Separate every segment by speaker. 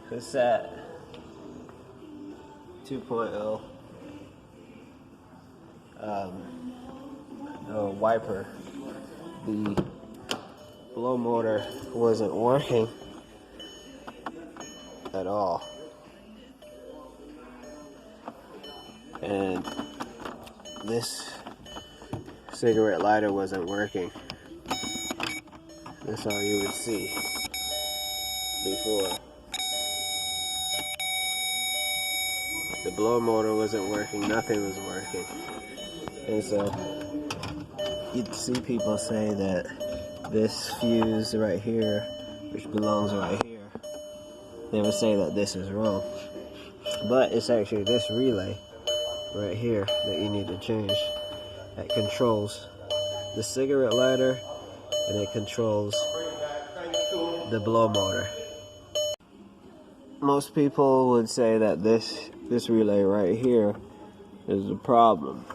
Speaker 1: cassette 2.0 wiper. The blow motor wasn't working at all, and this cigarette lighter wasn't working. That's all you would see before. The blow motor wasn't working, nothing was working. And so you'd see people say that this fuse right here, which belongs right here, they would say that this is wrong. But it's actually this relay right here that you need to change. That controls the cigarette lighter, and it controls the blow motor. Most people would say that this relay right here is the problem.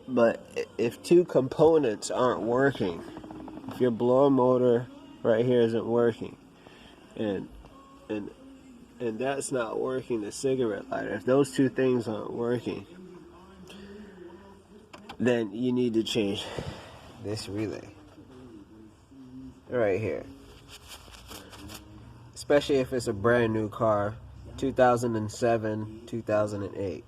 Speaker 1: But if two components aren't working, if your blow motor right here isn't working, and that's not working, the cigarette lighter, if those two things aren't working, then you need to change this relay right here. Especially if it's a brand new car, 2007, 2008.